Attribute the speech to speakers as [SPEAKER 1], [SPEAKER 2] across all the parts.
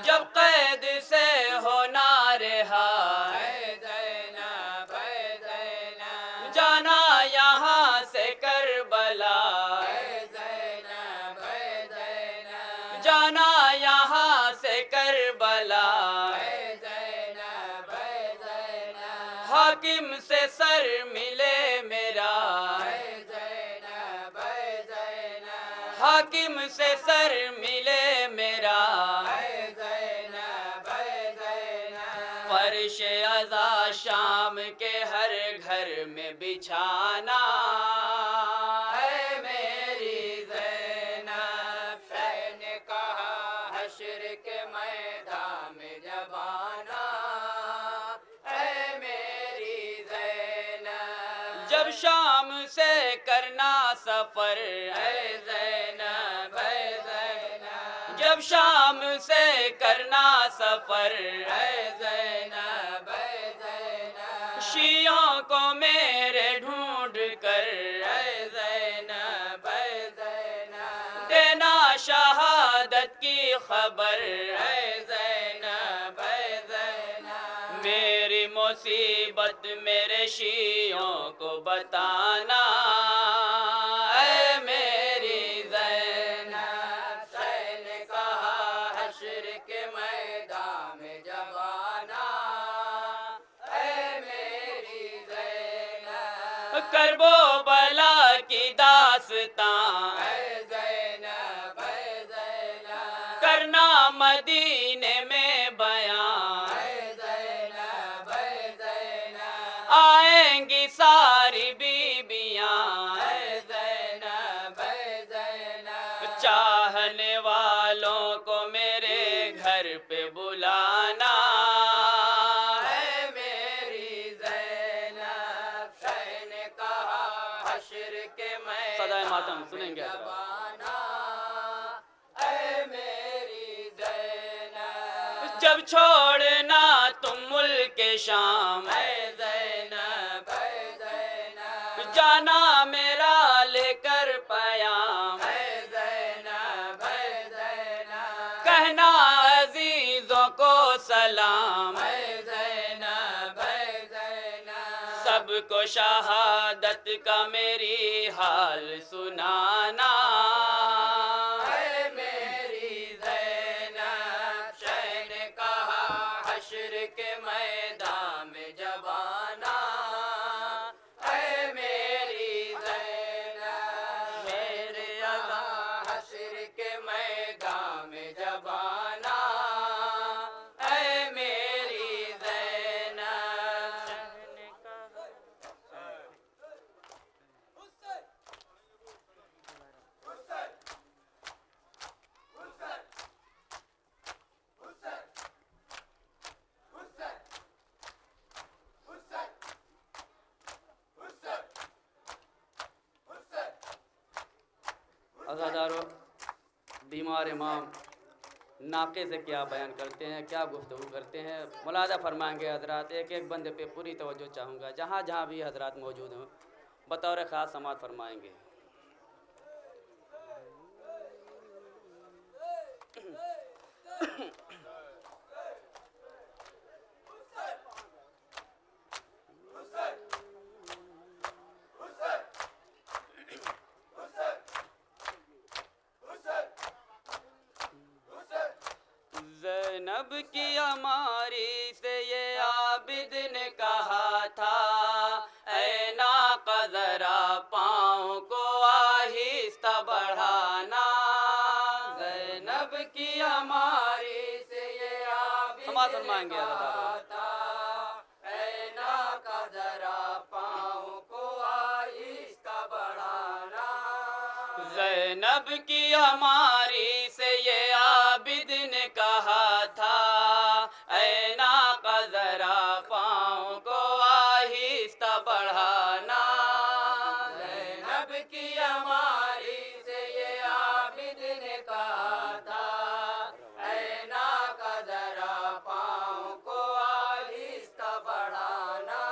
[SPEAKER 1] जब कैद से होना रिहा, जाना यहाँ से करबला, जाना यहाँ से करबला, हाकिम से सर मिले मेरा, हाकिम से सर मिले मेरा, फर्श अज़ा शाम के हर घर में बिछाना है मेरी ज़ैनब। शह ने कहा हश्र के मैदान में जब आना है मेरी ज़ैनब। जब शाम से करना सफ़र है ज़ैनब, है ज़ैनब। जब शाम से करना सफ़र है ज़ैनब, है ज़ैनब। शियों को मेरे ढूंढ कर है ज़ैनब, है ज़ैनब। देना शहादत की खबर है ज़ैनब, है ज़ैनब। मेरी मुसीबत मेरे शियों को बताना है मेरी ज़ैनब। शह ने कहा हश्र के मैदान में जब आना है मेरी ज़ैनब। करबो बला की दास्तां है ज़ैनब, है ज़ैनब। करना मदीने में बयां है ज़ैनब, है ज़ैनब। आएंगी सारी बीबियां है ज़ैनब, है ज़ैनब। चाहने वालों को मेरे घर पे बुलाना है मेरी ज़ैनब। शह ने कहा हश्र के सदाए मातम सुनेंगे जबाना है मेरी ज़ैनब। जब छोड़ना तुम मुल्क शाम है ज़ैनब, है ज़ैनब। जाना मेरा लेकर पयाम है ज़ैनब, है ज़ैनब। कहना अजीजों को सलाम है ज़ैनब, है ज़ैनब। सबको शहादत का मेरी हाल सुनाना है मेरी ज़ैनब। शह ने कहा हश्र के मैदान में जब आना है मेरी ज़ैनब। मेरे अज़ा हश्र के मैदान में जब आना है मेरी ज़ैनब। शह ने कहा अज़ादारो, बीमार इमाम नाके से क्या बयान करते हैं, क्या गुफ्तगू करते हैं, मुलाज़ा फरमाएंगे हजरात। एक एक बंदे पे पूरी तवज्जो चाहूँगा, जहाँ जहाँ भी हजरात मौजूद हों बतौर ख़ास समात फरमाएंगे। ज़ैनब की हमारी से ये आबिद ने कहा था, ऐ नाक़ा ज़रा पाँव को आहिस्ता बढ़ाना। ज़ैनब की हमारी से ये आबिद ने कहा था, ऐ नाक़ा ज़रा पाँव को आहिस्ता बढ़ाना। ज़ैनब की हमारी से ये आबिद ने कहा था, ऐ नाक़ा ज़रा पाँव को आहिस्ता बढ़ाना। ज़ैनब की हमारी से ये आबिद ने कहा था, ऐ नाक़ा ज़रा पाँव को आहिस्ता बढ़ाना।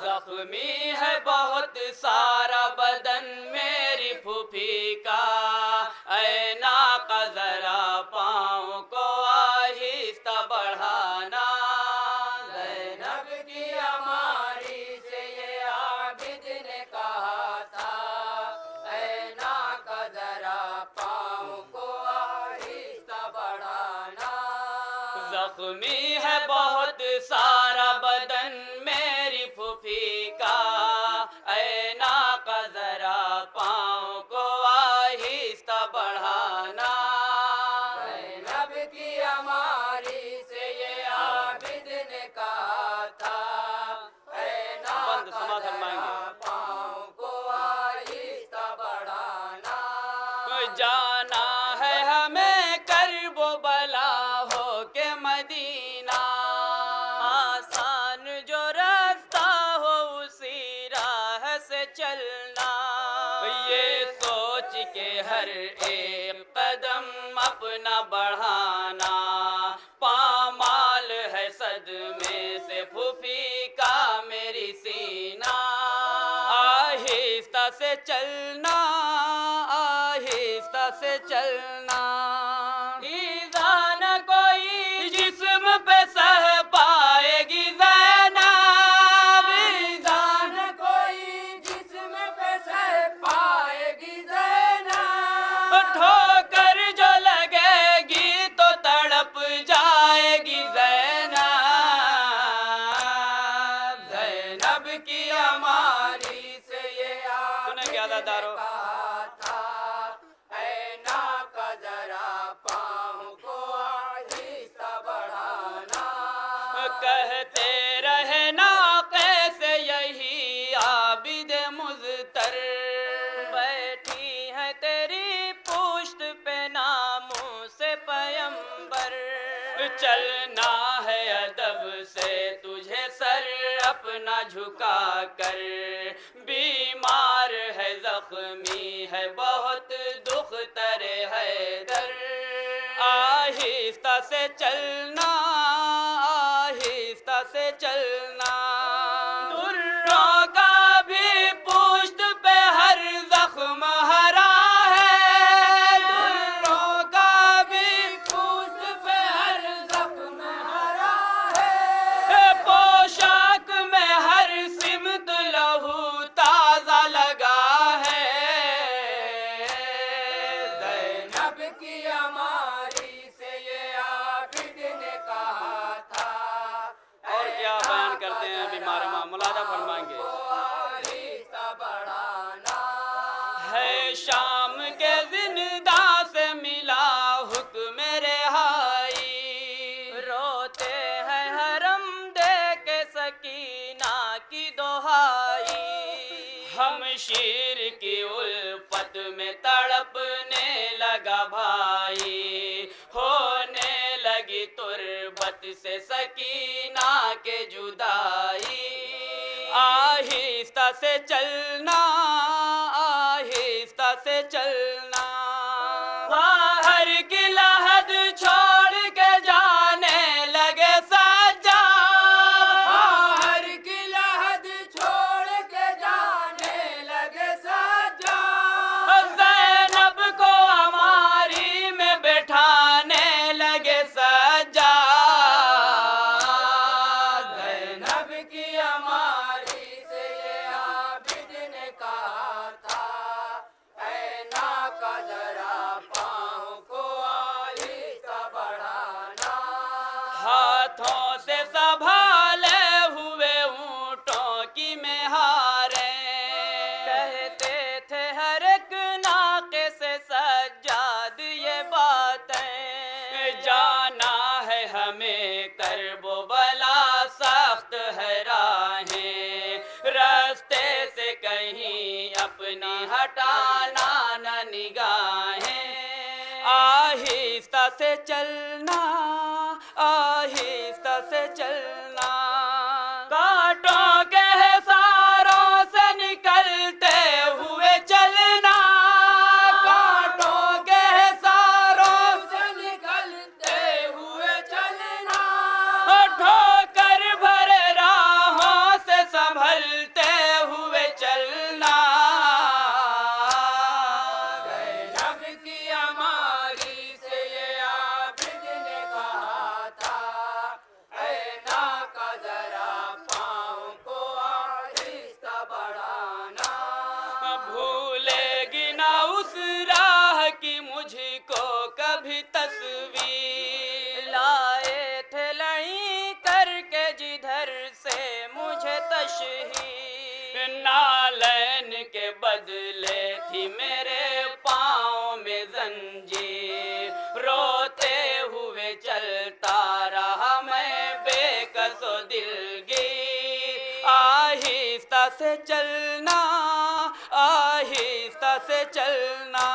[SPEAKER 1] ज़ख्मी है बहुत सारा बदन मेरी फूफी का, ऐ नाक़ा ज़रा पाँव को जख्मी है बहुत सारा बदन मेरी फूफी का, ऐ नाका जरा पाँव को आहिस्ता बढ़ाना।
[SPEAKER 2] ज़ैनब की अमारी से ये आबिद ने कहा था, ऐ
[SPEAKER 1] बंद
[SPEAKER 2] नाका
[SPEAKER 1] समाधान
[SPEAKER 2] जरा
[SPEAKER 1] मांगे।
[SPEAKER 2] पाँव को आहिस्ता बढ़ाना।
[SPEAKER 1] जाना है हमें करबो बला हो के मदीना, आसान जो रास्ता हो उसी राह से चलना। ये सोच के हर एक कदम अपना बढ़ाना, पामाल है सदमे से फूफी का मेरी सीना। आहिस्ता से चलना, आहिस्ता से चलना, ईज़ा न कोई जिस्म पे सह पाएगी ज़ैनब, ईज़ा
[SPEAKER 2] न कोई जिस्म पे सह पाएगी ज़ैनब,
[SPEAKER 1] ठोकर जो लगेगी तो तड़प जाएगी ज़ैनब। ज़ैनब की
[SPEAKER 2] अमारी से ये
[SPEAKER 1] सुने क्या
[SPEAKER 2] आबिद ने
[SPEAKER 1] दादारो?
[SPEAKER 2] कहा था, ऐ नाका जरा पाँव को आहिस्ता बढ़ाना।
[SPEAKER 1] कहते रहे ना कैसे यही आबिद मुज़तर, बैठी है तेरी पुश्त पे नामों से पैगंबर। चलना है अदब से तुझे सर अपना झुका कर, बीमार है जख्मी है बहुत दुख तरे है दर। आहिस्ता से चलना, आहिस्ता से चलना, दुर्रों का भी पुश्त पे हर जख्म हरा है, दुर्रों का भी
[SPEAKER 2] पुश्त पे हर जख्म हरा है,
[SPEAKER 1] पोशाक में हर सिमत लहू ताजा लगा है।
[SPEAKER 2] ज़ैनब की अमारी से ये आबिद ने कहा था,
[SPEAKER 1] और क्या बयान करते हैं बीमार इमाम, मुलादा फरमाएंगे।
[SPEAKER 2] आहिस्ता बढ़ाना।
[SPEAKER 1] है शाम के जिंदा से मिला हुक्म रिहाई, रोते हैं हरम दे के सकीना की दोहाई। हम शीर की उल्फत में तड़पने लगा भाई, होने लगी तुरबत से सकीना के जुदाई। आहिस्ता से चलना, आहिस्ता से चलना, बाहर की लहद छोड़ के जाने लगे सज्जा,
[SPEAKER 2] बाहर की लहद छोड़ के जाने लगे सज्जा,
[SPEAKER 1] ज़ैनब को हमारी में बैठाने लगे सज्जा।
[SPEAKER 2] ज़ैनब की अमारी से ये आबिद ने कहा था, ऐ नाका जरा पाँव को आहिस्ता बढ़ाना।
[SPEAKER 1] हाथों से संभाले हुए ऊँटों की मेहारें, कहते थे हर एक नाके से सज्जाद ये बातें। जाना है हमें करबो बला सख्त है राहें, रास्ते से कहीं अपनी हटाना न निगाहें। आहिस्ता से चलना, आहिस्ता से चलना, कांटों के सारों से निकलते हुए चलना, कांटों के सारों से
[SPEAKER 2] निकलते हुए चलना,
[SPEAKER 1] ठोकर भरे राहों से संभलते हुए चलना।
[SPEAKER 2] ज़ैनब की अमारी से ये आबिद ने कहा था, ऐ नाका जरा पाँव को आहिस्ता बढ़ाना।
[SPEAKER 1] भूलेगी ना उस राह की मुझको कभी तस्वीर, लाए थे ही,
[SPEAKER 2] नालैन के बदले थी मेरे पाँव में जंजीर, रोते हुए चलता रहा मैं बेकसो दिलगीर।
[SPEAKER 1] आहिस्ता से चलना, आहिस्ता से चलना,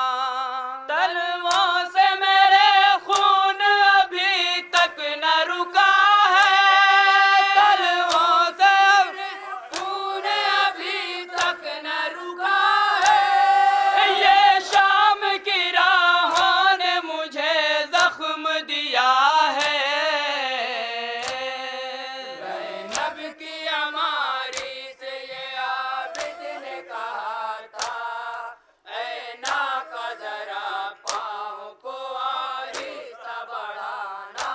[SPEAKER 2] तलवों से मेरे खून अभी तक न रुका है, तलवों से खून अभी तक न रुका है। ये शाम की राहों ने मुझे जख्म दिया है, ज़ैनब की अमारी से ये आबिद ने कहा था, ऐ नाका जरा पाँव को आहिस्ता बढ़ाना।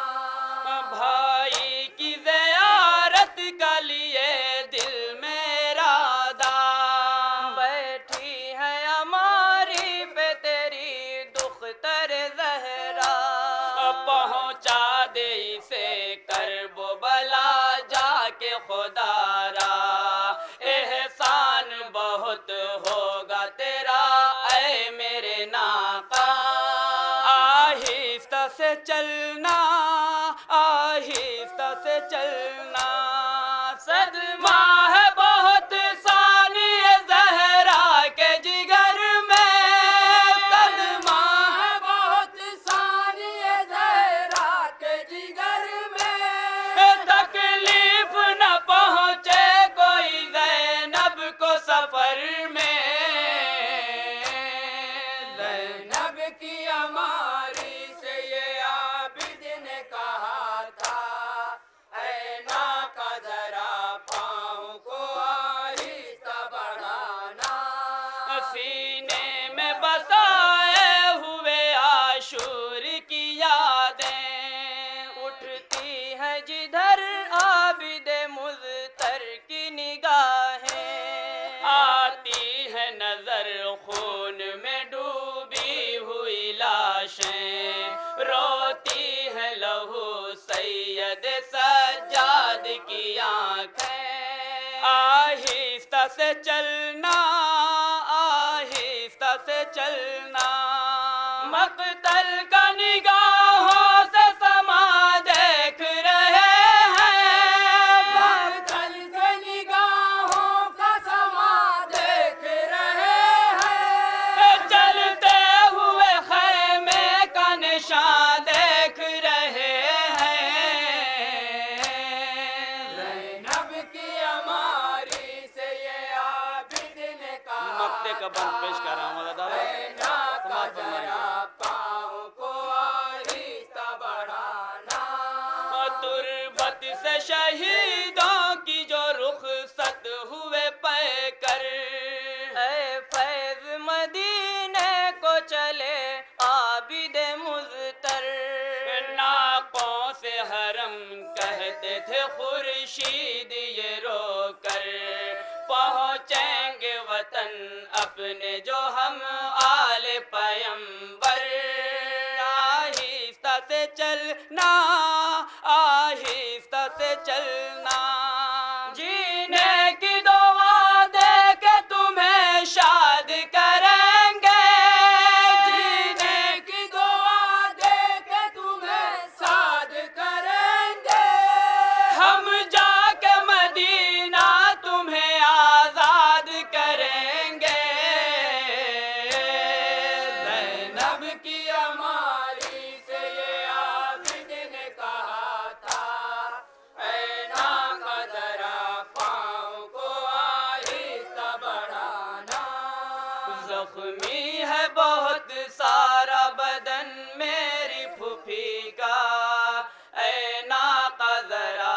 [SPEAKER 1] भाई की ज़ियारत का लिए दिल मेरा दाम, बैठी है हमारी पे तेरी दुख्तर ज़हरा,
[SPEAKER 2] पहुँचा दे इसे करबो बला जाके खुदारा, एहसान बहुत होगा तेरा ऐ मेरे नाका।
[SPEAKER 1] आहिस्ता से चलना, आहिस्ता से चलना,
[SPEAKER 2] सदमा है बहुत सानिए ज़हरा के जिगर में, सदमा है बहुत सानिए ज़हरा के जिगर में। तकलीफ न पहुँचे कोई ज़ैनब को सफर में, ज़ैनब की अमारी से ये आबिद ने कहा था, ऐ नाका जरा पाँव को आहिस्ता बढ़ाना।
[SPEAKER 1] सीने में बसाए हुए आशूर की यादें उठती हैं जिधर आबिद मुज़्तर की निगाहें,
[SPEAKER 2] आती है नजर खून में डूबी हुई लाशें, रोती है लहू सैयद सज्जाद की आंखें।
[SPEAKER 1] आहिस्ता से चलना, आहिस्ता से चलना,
[SPEAKER 2] मक़तल का निगाहों से समा देख रहे हैं, मक़तल से निगाहों का समा देख रहे हैं। चलते हुए ख़ैमे का निशान देख रहे हैं, ज़ैनब की अमारी से ये आबिद ने कहा।
[SPEAKER 1] मक्ते का बंद पेश कर रहा हूँ समाप्त फरमाइए।
[SPEAKER 2] पाँव को आहिस्ता बढ़ाना, तुरबत से शहीदों की जो रुखसत हुए पैकर,
[SPEAKER 1] ऐ फैज़ मदीने को चले आबिद मुज़्तर,
[SPEAKER 2] नाकों से हरम कहते थे खुर्शीद ये रोकर, पहुँचेंगे वतन अपने जो हम आले पैगंबर।
[SPEAKER 1] आहिस्ता से चलना, आहिस्ता से चलना,
[SPEAKER 2] जीने की दुआ दे के तुम्हें शाद करेंगे, जीने की दुआ दे के तुम्हें शाद करेंगे। हम जाके मदीना तुम्हें आजाद करेंगे, ज़ैनब की अमारी से ये आबिद ने कहा था, ऐ नाका जरा पाँव को आहिस्ता बढ़ाना।
[SPEAKER 1] ज़ख्मी है बहुत सारा बदन मेरी फूफी का, ऐ नाका ज़रा